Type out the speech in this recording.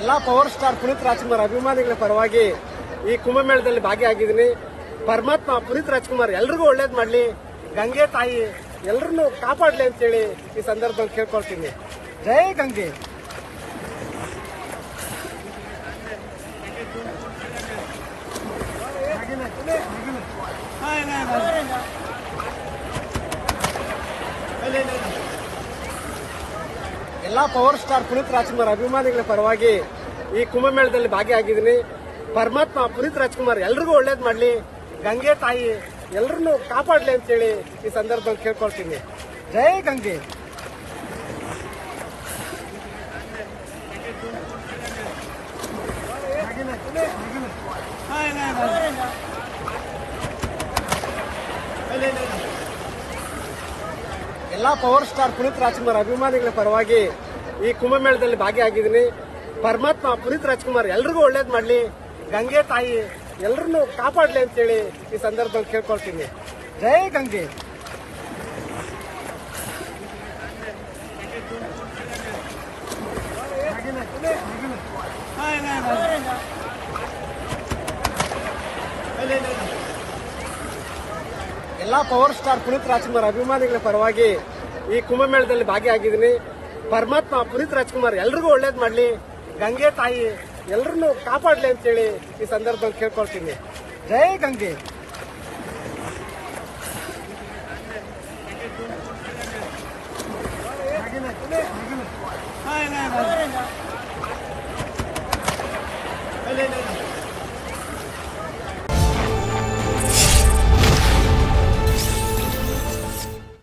ಎಲ್ಲಾ power star Puneeth Rajkumar ಅಭಿಮಾನಿಗಳ ಪರವಾಗಿ ಈ ಕುಂಭಮೇಳದಲ್ಲಿ ಭಾಗಿಯಾಗಿದ್ದೀನಿ. ಪರಮಾತ್ಮ ಪುನೀತ್ ರಾಜ್ಕುಮಾರ್ ಎಲ್ರಿಗೂ ಒಳ್ಳೇದ್ ಮಾಡ್ಲಿ, ಗಂಗೆ ತಾಯಿ ಎಲ್ಲರನ್ನೂ ಕಾಪಾಡ್ಲಿ ಅಂತೇಳಿ ಈ ಸಂದರ್ಭದಲ್ಲಿ ಕೇಳ್ಕೊಳ್ತೀನಿ. ಜೈ ಗಂಗೆ. ಎಲ್ಲಾ ಪವರ್ ಸ್ಟಾರ್ ಪುನೀತ್ ರಾಜ್ಕುಮಾರ್ ಅಭಿಮಾನಿಗಳ ಪರವಾಗಿ ಈ ಕುಂಭಮೇಳದಲ್ಲಿ ಭಾಗಿಯಾಗಿದ್ದೀನಿ. ಪರಮಾತ್ಮ ಪುನೀತ್ ರಾಜ್ಕುಮಾರ್ ಎಲ್ರಿಗೂ ಒಳ್ಳೇದ್ ಮಾಡ್ಲಿ, ಗಂಗೆ ತಾಯಿ ಎಲ್ಲರನ್ನೂ ಕಾಪಾಡ್ಲಿ ಅಂತೇಳಿ ಈ ಸಂದರ್ಭದಲ್ಲಿ ಕೇಳ್ಕೊಳ್ತೀನಿ. ಜೈ ಗಂಗೆ. ಎಲ್ಲಾ ಪವರ್ ಸ್ಟಾರ್ ಪುನೀತ್ ರಾಜ್ಕುಮಾರ್ ಅಭಿಮಾನಿಗಳ ಪರವಾಗಿ ಈ ಕುಂಭಮೇಳದಲ್ಲಿ ಭಾಗಿಯಾಗಿದ್ದೀನಿ. ಪರಮಾತ್ಮ ಪುನೀತ್ ರಾಜ್ಕುಮಾರ್ ಎಲ್ರಿಗೂ ಒಳ್ಳೇದ್ ಮಾಡ್ಲಿ, ಗಂಗೆ ತಾಯಿ ಎಲ್ಲರನ್ನೂ ಕಾಪಾಡ್ಲಿ ಅಂತೇಳಿ ಈ ಸಂದರ್ಭದಲ್ಲಿ ಕೇಳ್ಕೊಳ್ತೀನಿ. ಜೈ ಗಂಗೆ. ಎಲ್ಲಾ ಪವರ್ ಸ್ಟಾರ್ ಪುನೀತ್ ರಾಜ್ಕುಮಾರ್ ಅಭಿಮಾನಿಗಳ ಪರವಾಗಿ ಈ ಕುಂಭಮೇಳದಲ್ಲಿ ಭಾಗಿಯಾಗಿದ್ದೀನಿ. ಪರಮಾತ್ಮ ಪುನೀತ್ ರಾಜ್ಕುಮಾರ್ ಎಲ್ರಿಗೂ ಒಳ್ಳೇದ್ ಮಾಡ್ಲಿ, ಗಂಗೆ ತಾಯಿ ಎಲ್ಲರನ್ನೂ ಕಾಪಾಡ್ಲಿ ಅಂತೇಳಿ ಈ ಸಂದರ್ಭದಲ್ಲಿ ಕೇಳ್ಕೊಳ್ತೀನಿ. ಜೈ ಗಂಗೆ. ಎಲ್ಲಾ ಪವರ್ ಸ್ಟಾರ್ ಪುನೀತ್ ರಾಜ್ಕುಮಾರ್ ಅಭಿಮಾನಿಗಳ ಪರವಾಗಿ ಈ ಕುಂಭಮೇಳದಲ್ಲಿ ಭಾಗಿಯಾಗಿದ್ದೀನಿ. ಪರಮಾತ್ಮ ಪುನೀತ್ ರಾಜ್ಕುಮಾರ್ ಎಲ್ರಿಗೂ ಒಳ್ಳೇದ್ ಮಾಡ್ಲಿ, ಗಂಗೆ ತಾಯಿ ಎಲ್ಲರನ್ನೂ ಕಾಪಾಡ್ಲಿ ಅಂತೇಳಿ ಈ ಸಂದರ್ಭದಲ್ಲಿ ಕೇಳ್ಕೊಳ್ತೀನಿ. ಜೈ ಗಂಗೆ.